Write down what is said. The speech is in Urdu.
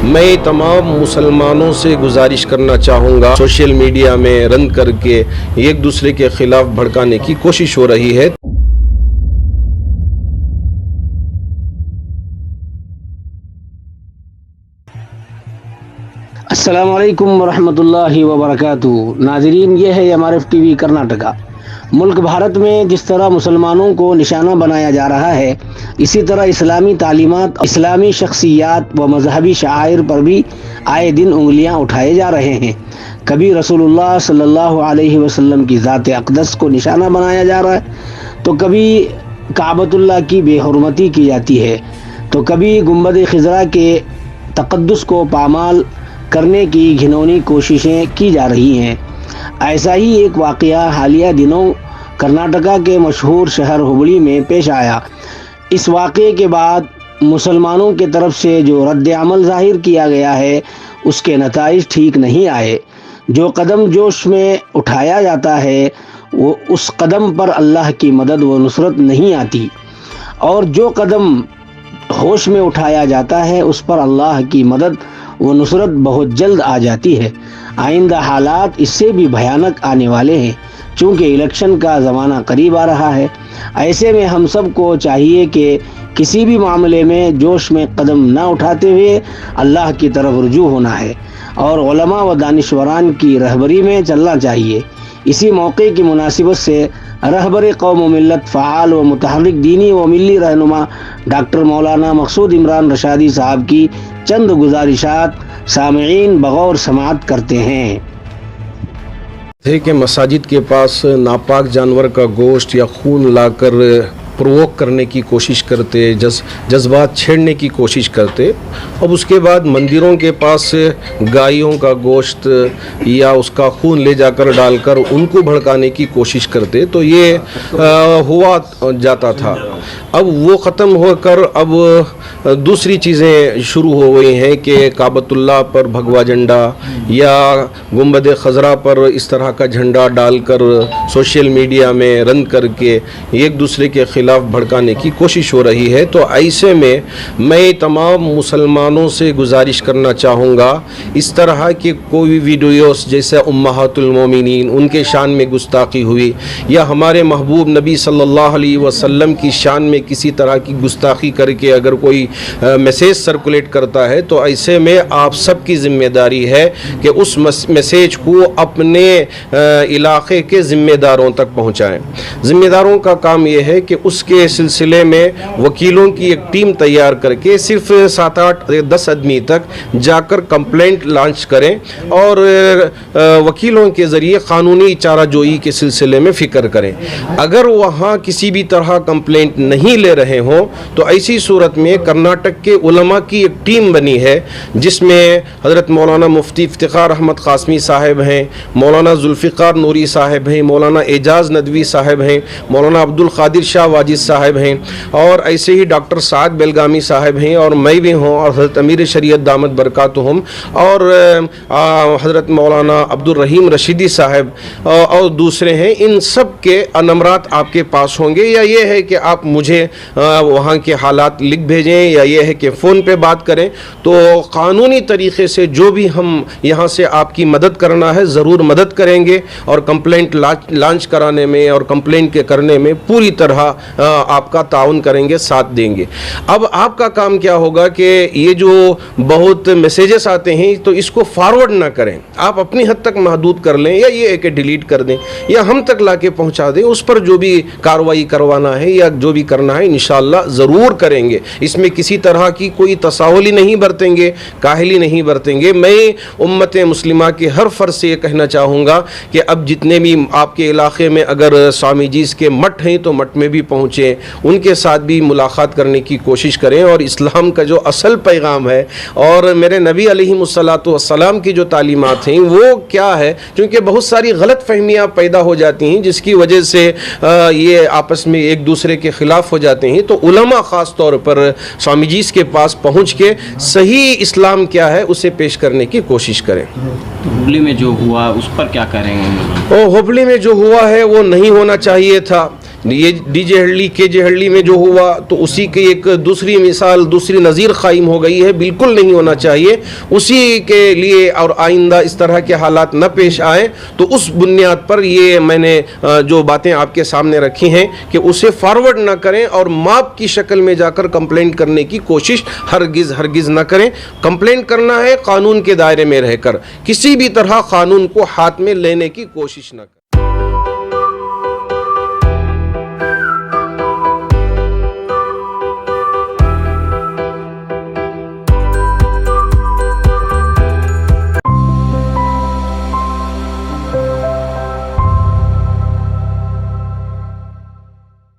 میں تمام مسلمانوں سے گزارش کرنا چاہوں گا، سوشل میڈیا میں رند کر کے ایک دوسرے کے خلاف بھڑکانے کی کوشش ہو رہی ہے۔ السلام علیکم ورحمۃ اللہ وبرکاتہ۔ ناظرین، یہ ہے MRF ٹی وی کرناٹکا۔ ملک بھارت میں جس طرح مسلمانوں کو نشانہ بنایا جا رہا ہے، اسی طرح اسلامی تعلیمات، اسلامی شخصیات و مذہبی شعائر پر بھی آئے دن انگلیاں اٹھائے جا رہے ہیں۔ کبھی رسول اللہ صلی اللہ علیہ وسلم کی ذات اقدس کو نشانہ بنایا جا رہا ہے، تو کبھی کعبۃ اللہ کی بے حرمتی کی جاتی ہے، تو کبھی گنبد خضرا کے تقدس کو پامال کرنے کی گھنونی کوششیں کی جا رہی ہیں۔ ایسا ہی ایک واقعہ حالیہ دنوں کرناٹکا کے مشہور شہر ہبلی میں پیش آیا۔ اس واقعے کے بعد مسلمانوں کی طرف سے جو رد عمل ظاہر کیا گیا ہے، اس کے نتائج ٹھیک نہیں آئے۔ جو قدم جوش میں اٹھایا جاتا ہے، وہ اس قدم پر اللہ کی مدد و نصرت نہیں آتی، اور جو قدم ہوش میں اٹھایا جاتا ہے، اس پر اللہ کی مدد وہ نصرت بہت جلد آ جاتی ہے۔ آئندہ حالات اس سے بھی بھیانک آنے والے ہیں، چونکہ الیکشن کا زمانہ قریب آ رہا ہے۔ ایسے میں ہم سب کو چاہیے کہ کسی بھی معاملے میں جوش میں قدم نہ اٹھاتے ہوئے اللہ کی طرف رجوع ہونا ہے، اور علماء و دانشوران کی رہبری میں چلنا چاہیے۔ اسی موقع کی مناسبت سے رہبر قوم و ملت، فعال و متحرک دینی و ملی رہنما ڈاکٹر مولانا مقصود عمران رشادی صاحب کی چند گزارشات سامعین بغور سماعت کرتے ہیں۔ کہ مساجد کے پاس ناپاک جانور کا گوشت یا خون لا کر پرووک کرنے کی کوشش کرتے، جذبات چھیڑنے کی کوشش کرتے، اب اس کے بعد مندروں کے پاس گائیوں کا گوشت یا اس کا خون لے جا کر ڈال کر ان کو بھڑکانے کی کوشش کرتے، تو یہ ہوا جاتا تھا۔ اب وہ ختم ہو کر اب دوسری چیزیں شروع ہو گئی ہیں کہ کعبۃ اللہ پر بھگوا جھنڈا یا گنبد خضرا پر اس طرح کا جھنڈا ڈال کر سوشل میڈیا میں رند کر کے ایک دوسرے کے خلاف بھڑکانے کی کوشش ہو رہی ہے۔ تو ایسے میں تمام مسلمانوں سے گزارش کرنا چاہوں گا، اس طرح کی کوئی ویڈیوز جیسے امہات المومنین ان کے شان میں گستاخی ہوئی، یا ہمارے محبوب نبی صلی اللہ علیہ وسلم کی شان میں کسی طرح کی گستاخی کر کے اگر کوئی میسیج سرکولیٹ کرتا ہے، تو ایسے میں آپ سب کی ذمہ داری ہے کہ اس میسیج کو اپنے علاقے کے ذمہ داروں تک پہنچائیں۔ ذمہ داروں کا کام یہ ہے کہ اس کے سلسلے میں وکیلوں کی ایک ٹیم تیار کر کے صرف 7-8-10 آدمی تک جا کر کمپلینٹ لانچ کریں، اور وکیلوں کے ذریعے قانونی چارہ جوئی کے سلسلے میں فکر کریں۔ اگر وہاں کسی بھی طرح کمپلینٹ نہیں لے رہے ہوں، تو ایسی صورت میں کرناٹک کے علماء کی ایک ٹیم بنی ہے، جس میں حضرت مولانا مفتی افتخار احمد قاسمی صاحب ہیں، مولانا ذوالفقار نوری صاحب ہیں، مولانا اعجاز ندوی صاحب ہیں، مولانا عبدالقادر شاہ واجد صاحب ہیں، اور ایسے ہی ڈاکٹر سعد بیلگامی صاحب ہیں، اور میں بھی ہوں، اور حضرت امیر شریعت دامت برکاتہم، اور حضرت مولانا عبد الرحیم رشیدی صاحب اور دوسرے ہیں۔ ان سب کے نمبرات آپ کے پاس ہوں گے، یا یہ ہے کہ آپ مجھے وہاں کے حالات لکھ بھیجیں، یا یہ ہے کہ فون پہ بات کریں، تو قانونی طریقے سے جو بھی ہم یہاں سے آپ کی مدد کرنا ہے ضرور مدد کریں گے، اور کمپلینٹ لانچ کرانے میں اور کمپلینٹ کے کرنے میں پوری طرح آپ کا تعاون کریں گے، ساتھ دیں گے۔ اب آپ کا کام کیا ہوگا کہ یہ جو بہت میسیجز آتے ہیں تو اس کو فارورڈ نہ کریں، آپ اپنی حد تک محدود کر لیں، یا یہ ہے کہ ڈیلیٹ کر دیں، یا ہم تک لا کے پہنچا دیں۔ اس پر جو بھی کارروائی کروانا ہے یا جو بھی کرنا ہے انشاءاللہ ضرور کریں گے۔ اس میں کسی طرح کی کوئی تساہلی نہیں برتیں گے، کاہلی نہیں برتیں گے۔ میں امت مسلمہ کے ہر فرد سے یہ کہنا چاہوں گا کہ اب جتنے بھی آپ کے علاقے میں اگر سوامی جیز کے مٹھ ہیں تو مٹھ میں بھی پہنچیں، ان کے ساتھ بھی ملاقات کرنے کی کوشش کریں، اور اسلام کا جو اصل پیغام ہے اور میرے نبی علیہ الصلاۃ والسلام کی جو تعلیمات ہیں وہ کیا ہے، کیونکہ بہت ساری غلط فہمیاں پیدا ہو جاتی ہیں جس کی وجہ سے یہ آپس میں ایک دوسرے کے خلاف ہو جاتے ہیں۔ تو علماء خاص طور پر سوامی جیز کے پاس پہنچ کے صحیح اسلام کیا ہے اسے پیش کرنے کی کوشش کریں۔ ہبلی میں جو ہوا اس پر کیا کریں گے؟ ہبلی میں جو ہوا ہے وہ نہیں ہونا چاہیے تھا، یہ ڈی جے ہڑلی کے جے ہڑلی میں جو ہوا تو اسی کی ایک دوسری مثال دوسری نظیر قائم ہو گئی ہے. بالکل نہیں ہونا چاہیے. اسی کے لیے اور آئندہ اس طرح کے حالات نہ پیش آئیں تو اس بنیاد پر یہ میں نے جو باتیں آپ کے سامنے رکھی ہیں کہ اسے فارورڈ نہ کریں اور ماپ کی شکل میں جا کر کمپلینٹ کرنے کی کوشش ہرگز نہ کریں. کمپلینٹ کرنا ہے قانون کے دائرے میں رہ کر, کسی بھی طرح قانون کو ہاتھ میں لینے کی کوشش نہ کریں.